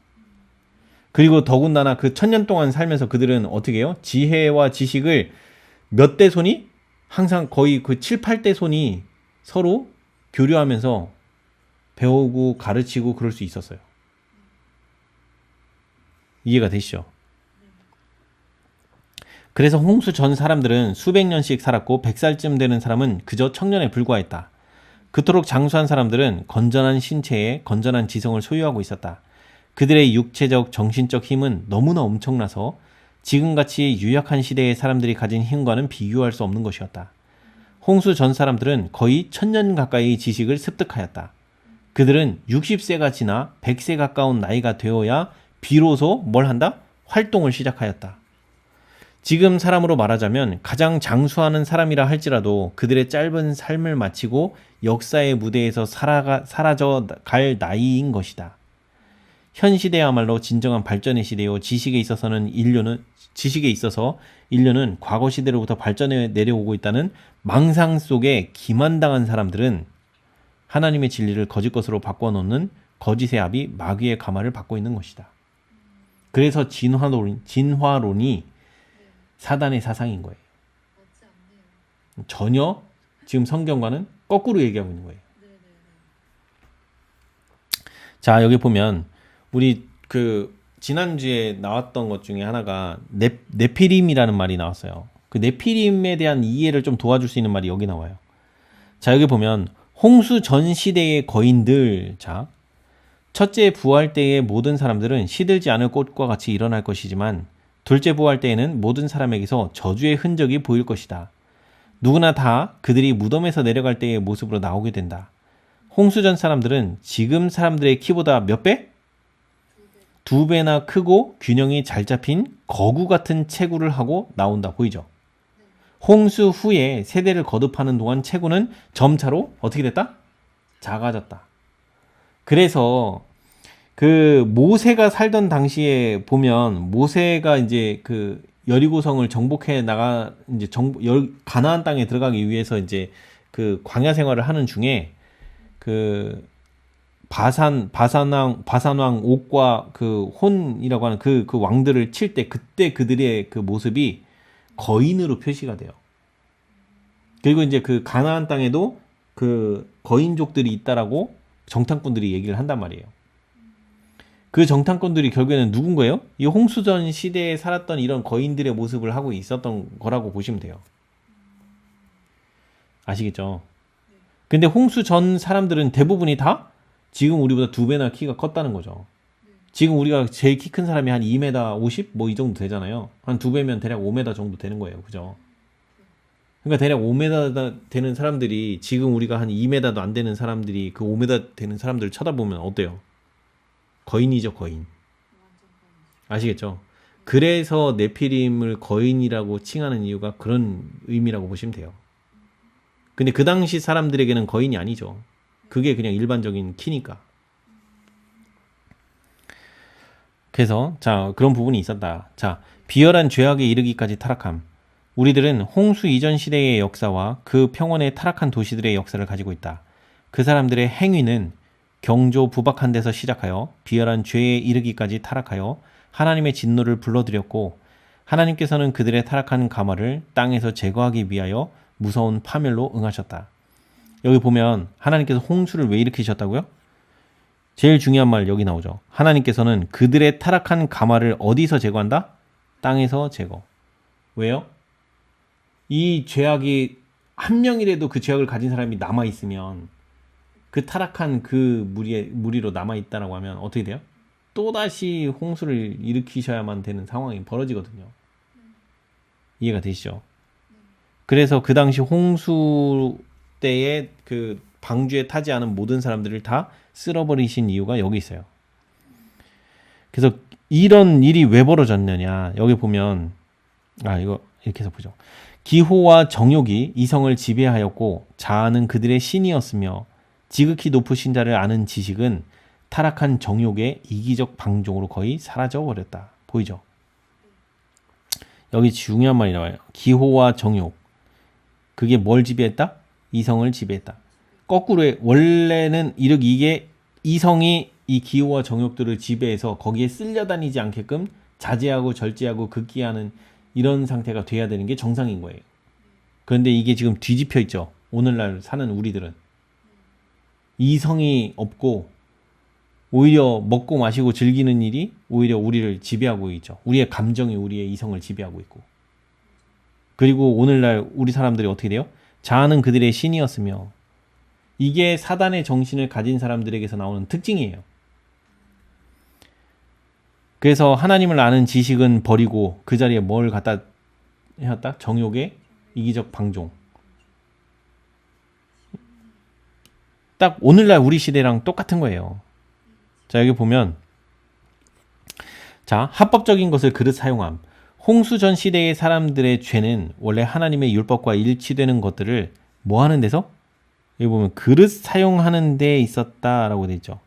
그리고 더군다나 그 1000년 동안 살면서 그들은 어떻게 해요? 지혜와 지식을 몇 대 손이? 항상 거의 그 7, 8대 손이 서로 교류하면서 배우고 가르치고 그럴 수 있었어요. 이해가 되시죠? 그래서 홍수 전 사람들은 수백 년씩 살았고 100살쯤 되는 사람은 그저 청년에 불과했다. 그토록 장수한 사람들은 건전한 신체에 건전한 지성을 소유하고 있었다. 그들의 육체적, 정신적 힘은 너무나 엄청나서 지금같이 유약한 시대의 사람들이 가진 힘과는 비교할 수 없는 것이었다. 홍수 전 사람들은 거의 1000년 가까이 지식을 습득하였다. 그들은 60세가 지나 100세 가까운 나이가 되어야 비로소 뭘 한다? 활동을 시작하였다. 지금 사람으로 말하자면 가장 장수하는 사람이라 할지라도 그들의 짧은 삶을 마치고 역사의 무대에서 사라져 갈 나이인 것이다. 현 시대야말로 진정한 발전의 시대요. 지식에 있어서 인류는 과거 시대로부터 발전해 내려오고 있다는 망상 속에 기만당한 사람들은 하나님의 진리를 거짓 것으로 바꿔놓는 거짓의 압이 마귀의 가마를 받고 있는 것이다. 그래서 진화론이 사단의 사상인 거예요. 전혀 지금 성경과는 거꾸로 얘기하고 있는 거예요. 자, 여기 보면 우리 그 지난주에 나왔던 것 중에 하나가 네피림이라는 말이 나왔어요. 그 네피림에 대한 이해를 좀 도와줄 수 있는 말이 여기 나와요. 자, 여기 보면 홍수 전 시대의 거인들. 자, 첫째 부활 때의 모든 사람들은 시들지 않을 꽃과 같이 일어날 것이지만 둘째 부활 때에는 모든 사람에게서 저주의 흔적이 보일 것이다. 누구나 다 그들이 무덤에서 내려갈 때의 모습으로 나오게 된다. 홍수 전 사람들은 지금 사람들의 키보다 몇 배? 2배나 크고 균형이 잘 잡힌 거구 같은 체구를 하고 나온다. 보이죠? 홍수 후에 세대를 거듭하는 동안 체구는 점차로 어떻게 됐다? 작아졌다. 그래서 그 모세가 살던 당시에 보면 모세가 이제 그 여리고성을 정복해 이제 가나안 땅에 들어가기 위해서 이제 그 광야 생활을 하는 중에 그 바산왕 옥과 그 혼이라고 하는 그 왕들을 칠 때 그때 그들의 그 모습이 거인으로 표시가 돼요. 그리고 이제 그 가나안 땅에도 그 거인족들이 있다라고 정탐꾼들이 얘기를 한단 말이에요. 그 정탐꾼들이 결국에는 누군 거예요? 이 홍수전 시대에 살았던 이런 거인들의 모습을 하고 있었던 거라고 보시면 돼요. 아시겠죠? 근데 홍수 전 사람들은 대부분이 다 지금 우리보다 2배나 키가 컸다는 거죠. 지금 우리가 제일 키 큰 사람이 한 2m 50? 뭐 이 정도 되잖아요. 한 2배면 대략 5m 정도 되는 거예요. 그죠? 그러니까 대략 5m 되는 사람들이 지금 우리가 한 2m도 안 되는 사람들이 그 5m 되는 사람들을 쳐다보면 어때요? 거인이죠, 거인. 아시겠죠? 그래서 네피림을 거인이라고 칭하는 이유가 그런 의미라고 보시면 돼요. 근데 그 당시 사람들에게는 거인이 아니죠. 그게 그냥 일반적인 키니까. 그래서 자, 그런 부분이 있었다. 자, 비열한 죄악에 이르기까지 타락함. 우리들은 홍수 이전 시대의 역사와 그 평원의 타락한 도시들의 역사를 가지고 있다. 그 사람들의 행위는 경조 부박한 데서 시작하여 비열한 죄에 이르기까지 타락하여 하나님의 진노를 불러들였고, 하나님께서는 그들의 타락한 가마를 땅에서 제거하기 위하여 무서운 파멸로 응하셨다. 여기 보면 하나님께서 홍수를 왜 일으키셨다고요? 제일 중요한 말 여기 나오죠. 하나님께서는 그들의 타락한 가마를 어디서 제거한다? 땅에서 제거. 왜요? 이 죄악이 한 명이라도 그 죄악을 가진 사람이 남아있으면, 그 타락한 그 무리로 남아있다라고 하면 어떻게 돼요? 또다시 홍수를 일으키셔야만 되는 상황이 벌어지거든요. 이해가 되시죠? 그래서 그 당시 홍수 때에 그 방주에 타지 않은 모든 사람들을 다 쓸어버리신 이유가 여기 있어요. 그래서 이런 일이 왜 벌어졌느냐, 여기 보면 이거 이렇게 해서 보죠. 기호와 정욕이 이성을 지배하였고 자아는 그들의 신이었으며 지극히 높으신 자를 아는 지식은 타락한 정욕의 이기적 방종으로 거의 사라져 버렸다. 보이죠? 여기 중요한 말이 나와요. 기호와 정욕. 그게 뭘 지배했다? 이성을 지배했다. 거꾸로 해. 원래는 이게 이성이 이 기호와 정욕들을 지배해서 거기에 쓸려다니지 않게끔 자제하고 절제하고 극기하는 이런 상태가 돼야 되는 게 정상인 거예요. 그런데 이게 지금 뒤집혀 있죠. 오늘날 사는 우리들은. 이성이 없고 오히려 먹고 마시고 즐기는 일이 오히려 우리를 지배하고 있죠. 우리의 감정이 우리의 이성을 지배하고 있고. 그리고 오늘날 우리 사람들이 어떻게 돼요? 자아는 그들의 신이었으며, 이게 사단의 정신을 가진 사람들에게서 나오는 특징이에요. 그래서 하나님을 아는 지식은 버리고 그 자리에 뭘 갖다 해왔다? 정욕의 이기적 방종. 딱 오늘날 우리 시대랑 똑같은 거예요. 자, 여기 보면, 자, 합법적인 것을 그릇 사용함. 홍수 전 시대의 사람들의 죄는 원래 하나님의 율법과 일치되는 것들을 뭐 하는 데서? 여기 보면 그릇 사용하는 데 있었다라고 돼 있죠.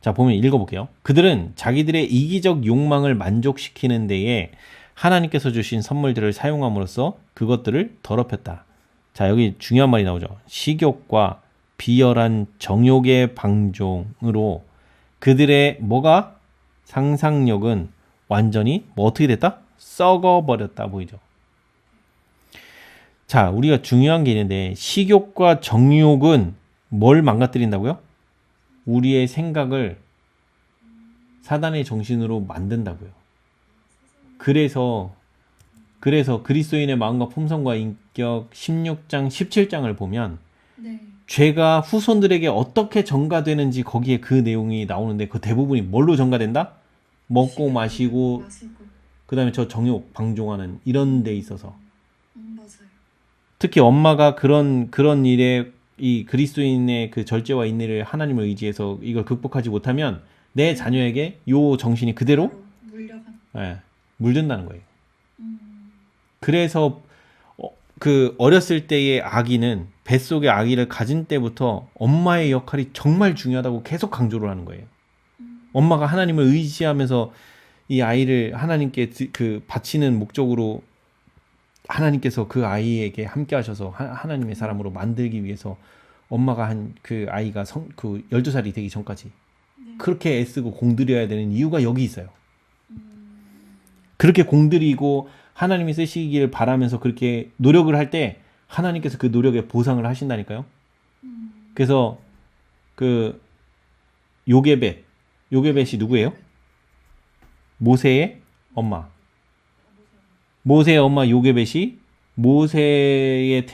자, 보면 읽어볼게요. 그들은 자기들의 이기적 욕망을 만족시키는 데에 하나님께서 주신 선물들을 사용함으로써 그것들을 더럽혔다. 자, 여기 중요한 말이 나오죠. 식욕과 비열한 정욕의 방종으로 그들의 뭐가? 상상력은 완전히 뭐 어떻게 됐다? 썩어버렸다. 보이죠? 자, 우리가 중요한 게 있는데, 식욕과 정욕은 뭘 망가뜨린다고요? 우리의 생각을 사단의 정신으로 만든다고요. 그래서 그리스도인의 마음과 품성과 인격 16장 17장을 보면 네. 죄가 후손들에게 어떻게 전가되는지 거기에 그 내용이 나오는데, 그 대부분이 뭘로 전가된다? 먹고 마시고 그 다음에 저 정욕 방종하는 이런 데 있어서. 맞아요. 특히 엄마가 그런 일에 이 그리스도인의 그 절제와 인내를 하나님을 의지해서 이걸 극복하지 못하면 내 자녀에게 요 정신이 그대로 물든다는 거예요. 그래서 그 어렸을 때의 아기는, 뱃속의 아기를 가진 때부터 엄마의 역할이 정말 중요하다고 계속 강조를 하는 거예요. 엄마가 하나님을 의지하면서 이 아이를 하나님께 그 바치는 목적으로 하나님께서 그 아이에게 함께 하셔서 하나님의 사람으로 만들기 위해서 엄마가 한 그 아이가 그 12살이 되기 전까지 그렇게 애쓰고 공들여야 되는 이유가 여기 있어요. 그렇게 공들이고 하나님이 쓰시길 바라면서 그렇게 노력을 할 때 하나님께서 그 노력에 보상을 하신다니까요. 그래서 그 요게벳이 누구예요? 모세의 엄마. 모세의 엄마 요게벳이 모세의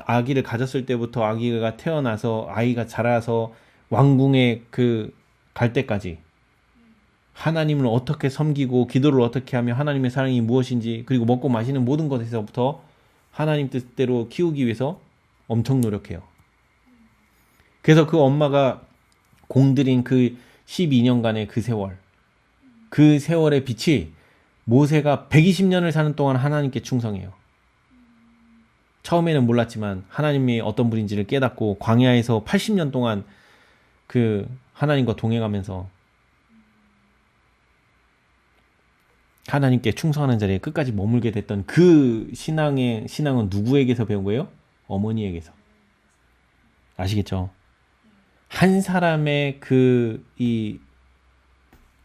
아기를 가졌을 때부터 아기가 태어나서 아이가 자라서 왕궁에 갈 때까지 하나님을 어떻게 섬기고 기도를 어떻게 하며 하나님의 사랑이 무엇인지 그리고 먹고 마시는 모든 것에서부터 하나님 뜻대로 키우기 위해서 엄청 노력해요. 그래서 그 엄마가 공들인 그 12년간의 그 세월의 빛이 모세가 120년을 사는 동안 하나님께 충성해요. 처음에는 몰랐지만 하나님이 어떤 분인지를 깨닫고 광야에서 80년 동안 그 하나님과 동행하면서 하나님께 충성하는 자리에 끝까지 머물게 됐던 그 신앙은 누구에게서 배운 거예요? 어머니에게서. 아시겠죠? 한 사람의 이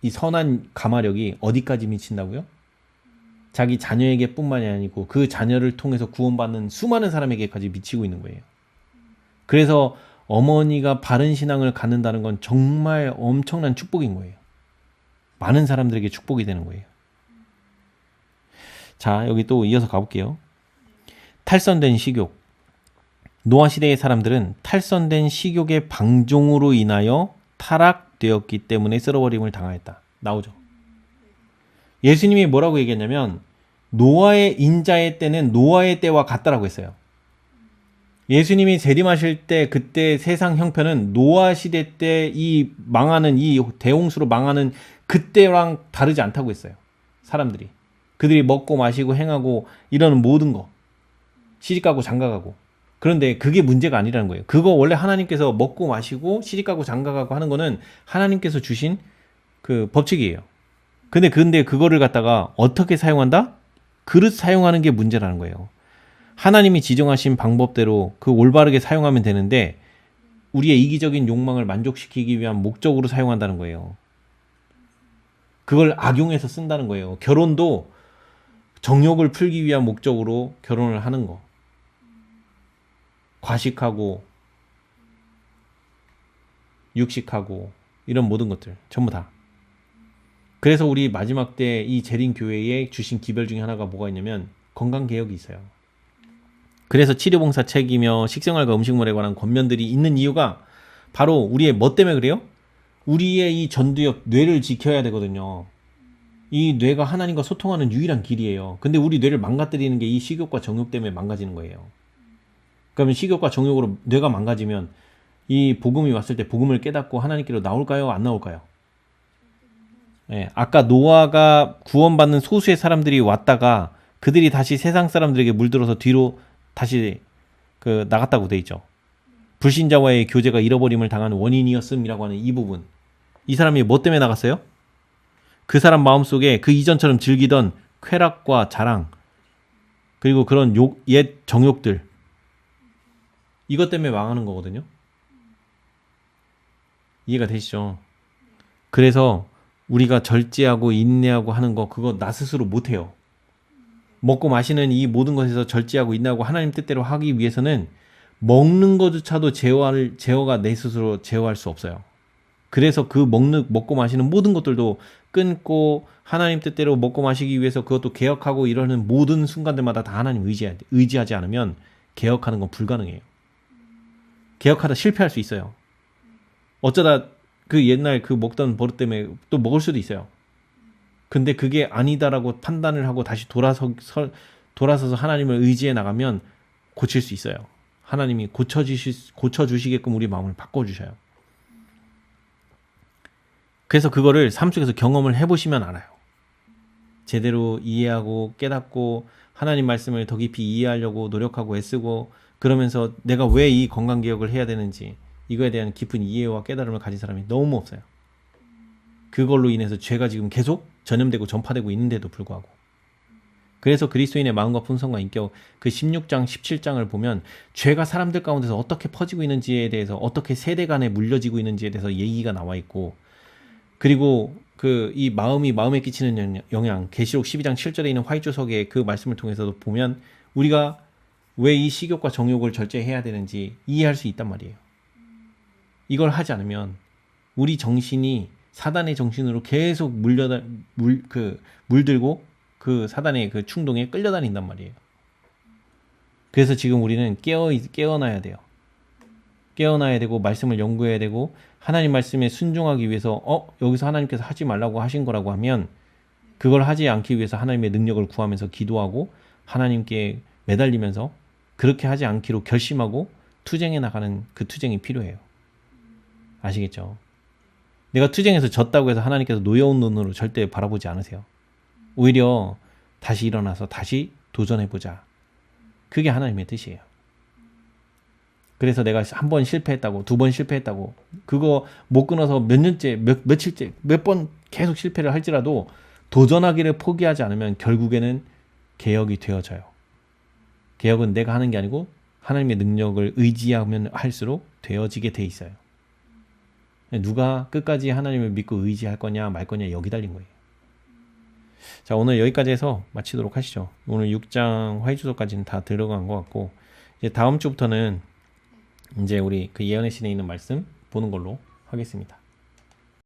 선한 가마력이 어디까지 미친다고요? 자기 자녀에게 뿐만이 아니고 그 자녀를 통해서 구원받는 수많은 사람에게까지 미치고 있는 거예요. 그래서 어머니가 바른 신앙을 갖는다는 건 정말 엄청난 축복인 거예요. 많은 사람들에게 축복이 되는 거예요. 자, 여기 또 이어서 가볼게요. 탈선된 식욕. 노아 시대의 사람들은 탈선된 식욕의 방종으로 인하여 타락되었기 때문에 쓸어버림을 당하였다. 나오죠. 예수님이 뭐라고 얘기했냐면 노아의 인자의 때는 노아의 때와 같다라고 했어요. 예수님이 재림하실 때 그때 세상 형편은 노아 시대 때 이 대홍수로 망하는 그때랑 다르지 않다고 했어요. 사람들이. 그들이 먹고 마시고 행하고 이러는 모든 거. 시집가고 장가가고. 그런데 그게 문제가 아니라는 거예요. 그거 원래 하나님께서 먹고 마시고 시집가고 장가가고 하는 거는 하나님께서 주신 그 법칙이에요. 근데 그거를 갖다가 어떻게 사용한다? 그릇 사용하는 게 문제라는 거예요. 하나님이 지정하신 방법대로 그 올바르게 사용하면 되는데 우리의 이기적인 욕망을 만족시키기 위한 목적으로 사용한다는 거예요. 그걸 악용해서 쓴다는 거예요. 결혼도 정욕을 풀기 위한 목적으로 결혼을 하는 거. 과식하고 육식하고 이런 모든 것들 전부 다. 그래서 우리 마지막 때 이 재림 교회에 주신 기별 중에 하나가 뭐가 있냐면 건강개혁이 있어요. 그래서 치료봉사 책이며 식생활과 음식물에 관한 권면들이 있는 이유가 바로 우리의 뭐 때문에 그래요? 우리의 이 전두엽 뇌를 지켜야 되거든요. 이 뇌가 하나님과 소통하는 유일한 길이에요. 근데 우리 뇌를 망가뜨리는 게 이 식욕과 정욕 때문에 망가지는 거예요. 그러면 식욕과 정욕으로 뇌가 망가지면 이 복음이 왔을 때 복음을 깨닫고 하나님께로 나올까요? 안 나올까요? 예, 아까 노아가 구원받는 소수의 사람들이 왔다가 그들이 다시 세상 사람들에게 물들어서 뒤로 다시 나갔다고 돼 있죠. 불신자와의 교제가 잃어버림을 당한 원인이었음이라고 하는 이 부분. 이 사람이 뭐 때문에 나갔어요? 그 사람 마음속에 그 이전처럼 즐기던 쾌락과 자랑 그리고 그런 옛 정욕들 이것 때문에 망하는 거거든요. 이해가 되시죠? 그래서 우리가 절제하고 인내하고 하는 거 그거 나 스스로 못해요. 먹고 마시는 이 모든 것에서 절제하고 인내하고 하나님 뜻대로 하기 위해서는 먹는 것조차도 제어가 내 스스로 제어할 수 없어요. 그래서 먹고 마시는 모든 것들도 끊고 하나님 뜻대로 먹고 마시기 위해서 그것도 개혁하고 이러는 모든 순간들마다 다 하나님 의지하지 않으면 개혁하는 건 불가능해요. 개혁하다 실패할 수 있어요. 어쩌다 그 옛날 그 먹던 버릇 때문에 또 먹을 수도 있어요. 근데 그게 아니다라고 판단을 하고 다시 돌아서서 하나님을 의지해 나가면 고칠 수 있어요. 하나님이 고쳐주시게끔 우리 마음을 바꿔주셔요. 그래서 그거를 삶 속에서 경험을 해보시면 알아요. 제대로 이해하고 깨닫고 하나님 말씀을 더 깊이 이해하려고 노력하고 애쓰고 그러면서 내가 왜 이 건강개혁을 해야 되는지 이거에 대한 깊은 이해와 깨달음을 가진 사람이 너무 없어요. 그걸로 인해서 죄가 지금 계속 전염되고 전파되고 있는데도 불구하고. 그래서 그리스도인의 마음과 품성과 인격 그 16장 17장을 보면 죄가 사람들 가운데서 어떻게 퍼지고 있는지에 대해서 어떻게 세대 간에 물려지고 있는지에 대해서 얘기가 나와 있고 그리고 이 마음에 끼치는 영향 계시록 12장 7절에 있는 화이조석의 그 말씀을 통해서도 보면 우리가 왜 이 식욕과 정욕을 절제해야 되는지 이해할 수 있단 말이에요. 이걸 하지 않으면 우리 정신이 사단의 정신으로 계속 물들고 그 사단의 그 충동에 끌려다닌단 말이에요. 그래서 지금 우리는 깨어나야 돼요. 깨어나야 되고 말씀을 연구해야 되고 하나님 말씀에 순종하기 위해서 여기서 하나님께서 하지 말라고 하신 거라고 하면 그걸 하지 않기 위해서 하나님의 능력을 구하면서 기도하고 하나님께 매달리면서 그렇게 하지 않기로 결심하고 투쟁해 나가는 그 투쟁이 필요해요. 아시겠죠? 내가 투쟁해서 졌다고 해서 하나님께서 노여운 눈으로 절대 바라보지 않으세요. 오히려 다시 일어나서 다시 도전해보자. 그게 하나님의 뜻이에요. 그래서 내가 한 번 실패했다고, 두 번 실패했다고, 그거 못 끊어서 몇 년째, 며칠째, 몇 번 계속 실패를 할지라도 도전하기를 포기하지 않으면 결국에는 개혁이 되어져요. 개혁은 내가 하는 게 아니고 하나님의 능력을 의지하면 할수록 되어지게 돼 있어요. 누가 끝까지 하나님을 믿고 의지할 거냐 말 거냐 여기 달린 거예요. 자, 오늘 여기까지 해서 마치도록 하시죠. 오늘 6장 화해주소까지는 다 들어간 것 같고 이제 다음 주부터는 이제 우리 그 예언의 신에 있는 말씀 보는 걸로 하겠습니다.